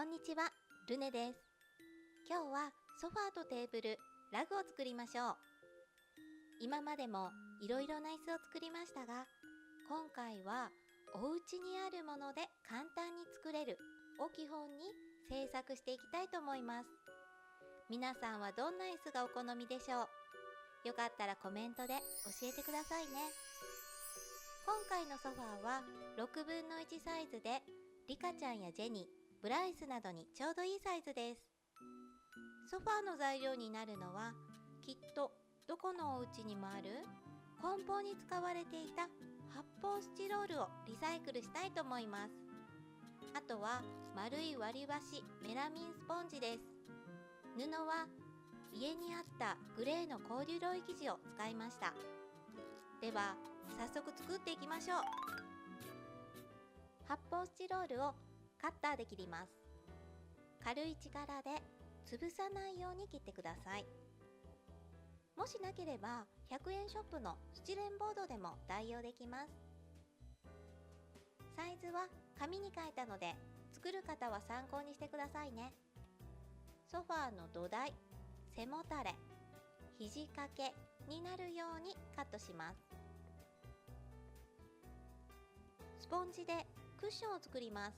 こんにちは、ルネです。今日はソファーとテーブル、ラグを作りましょう。今までもいろいろな椅子を作りましたが、今回はお家にあるもので簡単に作れるを基本に制作していきたいと思います。皆さんはどんな椅子がお好みでしょう？よかったらコメントで教えてくださいね。今回のソファーは6分の1サイズで、リカちゃんやジェニー、ブライスなどにちょうどいいサイズです。ソファーの材料になるのは、きっとどこのお家にもある梱包に使われていた発泡スチロールをリサイクルしたいと思います。あとは丸い割り箸メラミンスポンジです。布は家にあったグレーのコーデュロイ生地を使いました。では早速作っていきましょう。発泡スチロールをカッターで切ります。軽い力で潰さないように切ってください。もしなければ100円ショップのスチレンボードでも代用できます。サイズは紙に書いたので、作る方は参考にしてくださいね。ソファーの土台、背もたれ、肘掛けになるようにカットします。スポンジでクッションを作ります。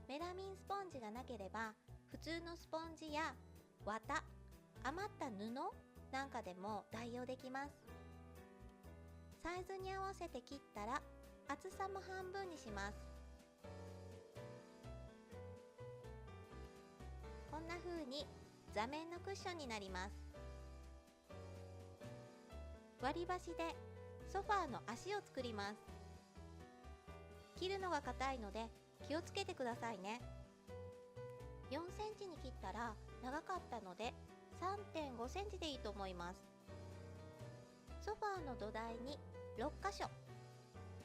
メラミンスポンジがなければ普通のスポンジや綿、余った布なんかでも代用できます。サイズに合わせて切ったら厚さも半分にします。こんな風に座面のクッションになります。割り箸でソファーの足を作ります。切るのが硬いので気をつけてくださいね。4センチに切ったら長かったので 3.5 センチでいいと思います。ソファーの土台に6箇所、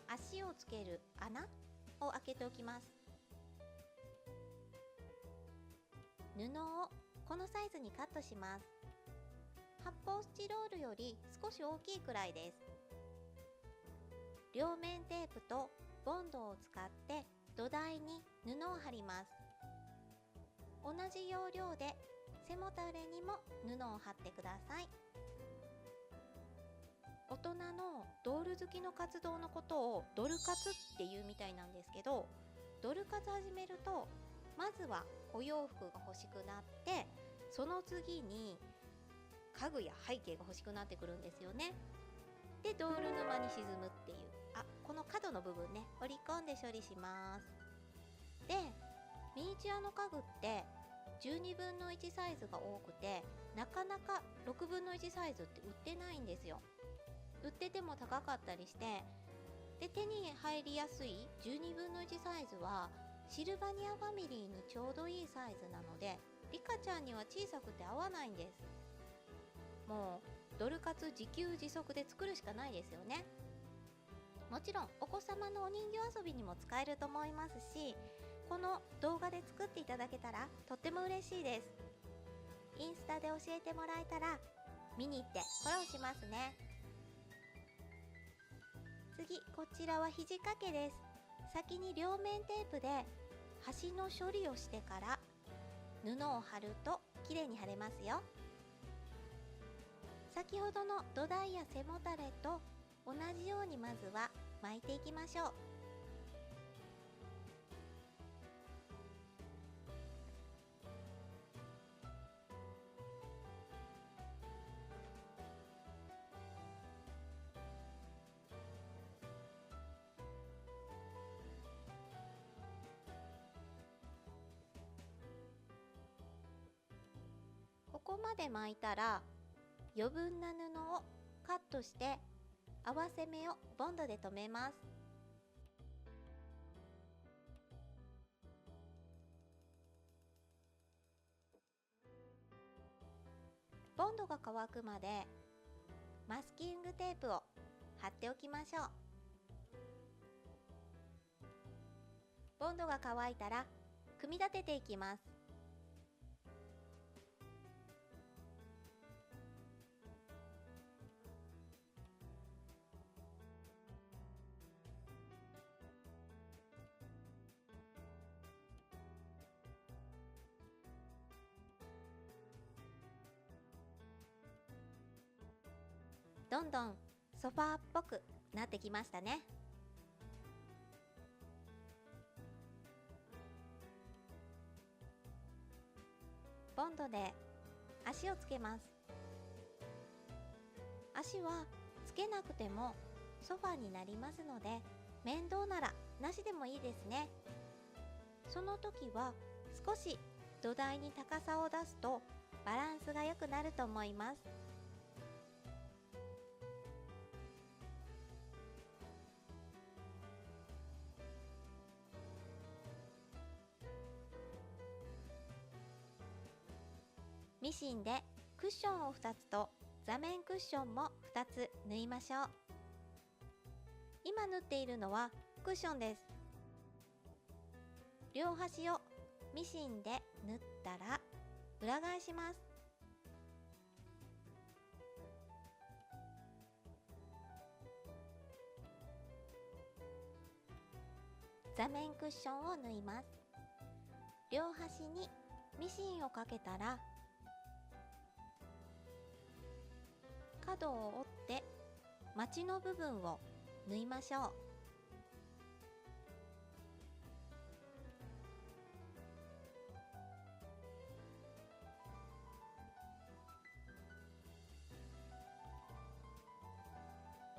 足をつける穴を開けておきます。布をこのサイズにカットします。発泡スチロールより少し大きいくらいです。両面テープとボンドを使って土台に布を貼ります。同じ要領で背もたれにも布を貼ってください。大人のドール好きの活動のことをドル活っていうみたいなんですけど、ドル活始めるとまずはお洋服が欲しくなって、その次に家具や背景が欲しくなってくるんですよね。でドール沼に沈むっていう、この角の部分ね、折り込んで処理します。でミニチュアの家具って12分の1サイズが多くて、なかなか6分の1サイズって売ってないんですよ。売ってても高かったりして、で手に入りやすい12分の1サイズはシルバニアファミリーにちょうどいいサイズなので、リカちゃんには小さくて合わないんです。もうドル活自給自足で作るしかないですよね。もちろんお子様のお人形遊びにも使えると思いますし、この動画で作っていただけたらとっても嬉しいです。インスタで教えてもらえたら見に行ってフォローしますね。次、こちらは肘掛けです。先に両面テープで端の処理をしてから布を貼るときれいに貼れますよ。先ほどの土台や背もたれと同じようにまずは巻いていきましょう。ここまで巻いたら余分な布をカットして合わせ目をボンドで留めます。ボンドが乾くまでマスキングテープを貼っておきましょう。ボンドが乾いたら組み立てていきます。どんどんソファーっぽくなってきましたね。ボンドで足をつけます。足はつけなくてもソファーになりますので、面倒ならなしでもいいですね。その時は少し土台に高さを出すとバランスが良くなると思います。ミシンでクッションを2つと座面クッションも2つ縫いましょう。今縫っているのはクッションです。両端をミシンで縫ったら裏返します。座面クッションを縫います。両端にミシンをかけたら角を折ってまちの部分を縫いましょう。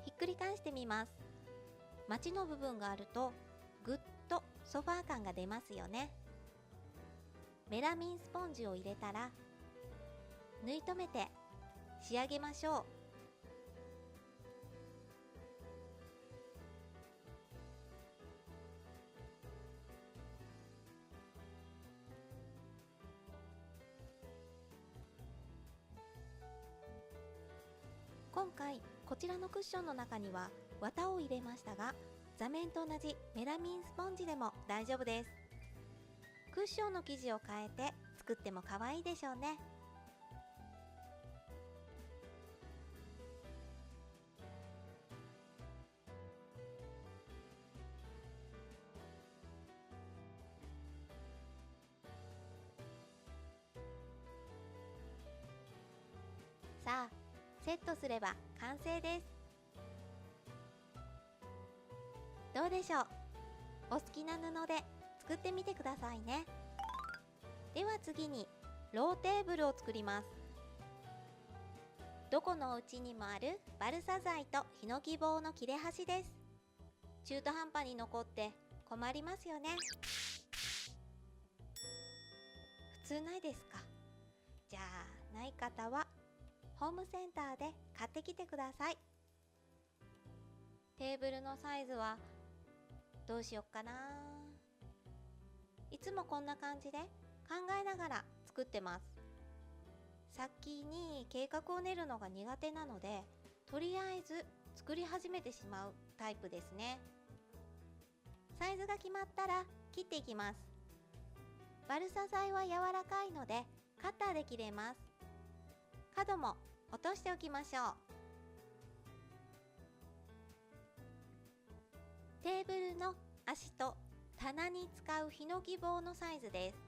ひっくり返してみます。まちの部分があるとぐっとソファー感が出ますよね。メラミンスポンジを入れたら縫い留めて仕上げましょう。今回こちらのクッションの中には綿を入れましたが、座面と同じメラミンスポンジでも大丈夫です。クッションの生地を変えて作っても可愛いでしょうね。さあ、セットすれば完成です。どうでしょう。お好きな布で作ってみてくださいね。では次にローテーブルを作ります。どこのお家にもあるバルサ材とヒノキ棒の切れ端です。中途半端に残って困りますよね。普通ないですか。じゃあない方はホームセンターで買ってきてください。テーブルのサイズはどうしよっかな。いつもこんな感じで考えながら作ってます。先に計画を練るのが苦手なので、とりあえず作り始めてしまうタイプですね。サイズが決まったら切っていきます。バルサ材は柔らかいのでカッターで切れます。角も落としておきましょう。テーブルの足と棚に使うヒノキ棒のサイズです。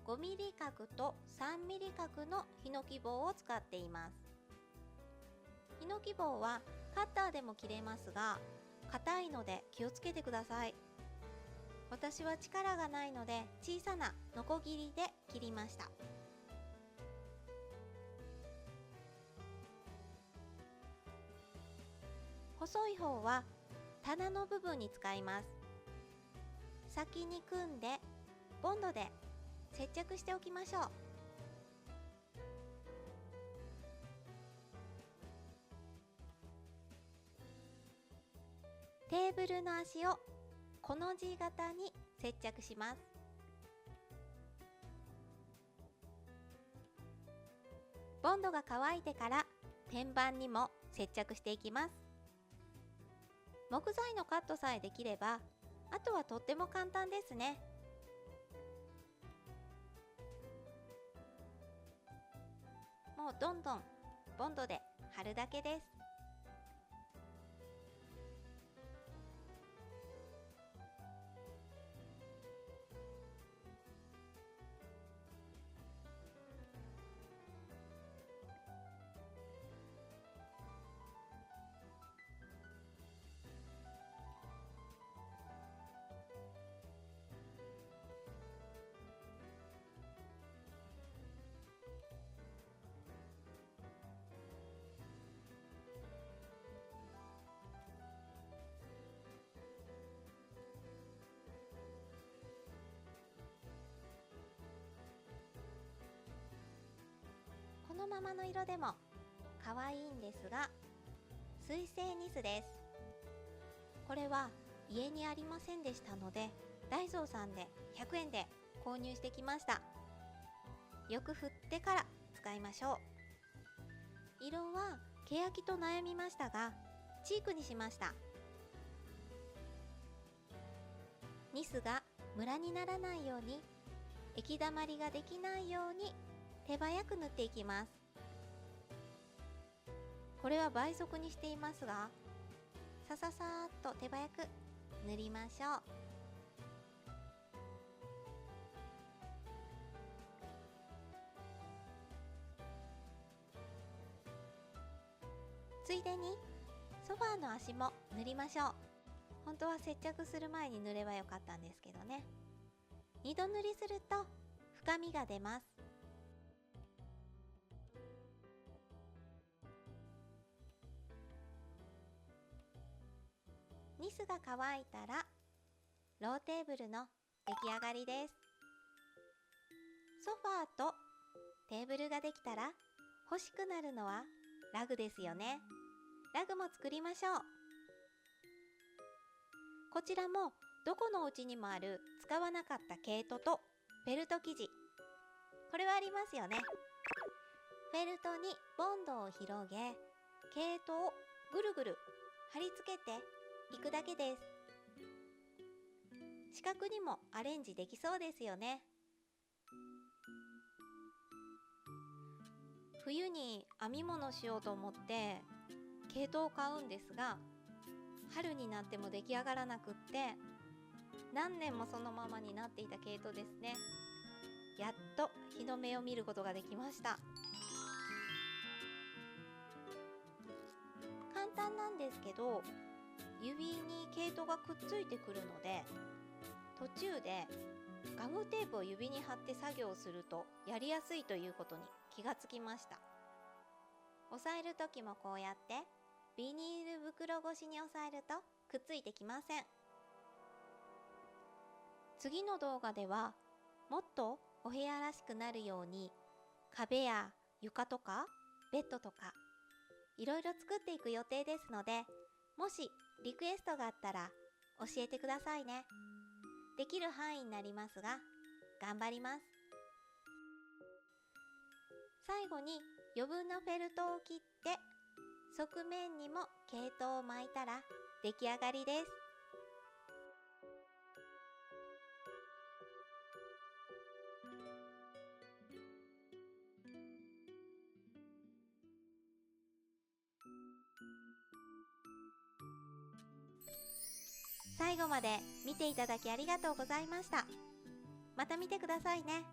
5ミリ角と3ミリ角のヒノキ棒を使っています。ヒノキ棒はカッターでも切れますが、硬いので気をつけてください。私は力がないので小さなノコギリで切りました。細い方は棚の部分に使います。先に組んでボンドで接着しておきましょう。テーブルの足をこの字型に接着します。ボンドが乾いてから天板にも接着していきます。木材のカットさえできれば、あとはとっても簡単ですね。もうどんどんボンドで貼るだけです。のままの色でも可愛いんですが、水性ニスです。これは家にありませんでしたので、ダイソーさんで100円で購入してきました。よく振ってから使いましょう。色は欅と悩みましたが、チークにしました。ニスがムラにならないように、液だまりができないように手早く塗っていきます。これは倍速にしていますが、さささーっと手早く塗りましょう。ついでにソファーの足も塗りましょう。本当は接着する前に塗ればよかったんですけどね。2度塗りすると深みが出ます。ニスが乾いたらローテーブルの出来上がりです。ソファーとテーブルができたら欲しくなるのはラグですよね。ラグも作りましょう。こちらもどこのお家にもある使わなかった毛糸とフェルト生地、これはありますよね。フェルトにボンドを広げ、毛糸をぐるぐる貼り付けていくだけです。四角にもアレンジできそうですよね。冬に編み物しようと思って毛糸を買うんですが、春になっても出来上がらなくって、何年もそのままになっていた毛糸ですね。やっと日の目を見ることができました。簡単なんですけど、指に毛糸がくっついてくるので、途中でガムテープを指に貼って作業をするとやりやすいということに気がつきました。押さえる時もこうやってビニール袋越しに押さえるとくっついてきません。次の動画ではもっとお部屋らしくなるように、壁や床とかベッドとかいろいろ作っていく予定ですので、もしリクエストがあったら教えてくださいね。できる範囲になりますが頑張ります。最後に余分なフェルトを切って側面にも毛糸を巻いたら出来上がりです。最後まで見ていただきありがとうございました。また見てくださいね。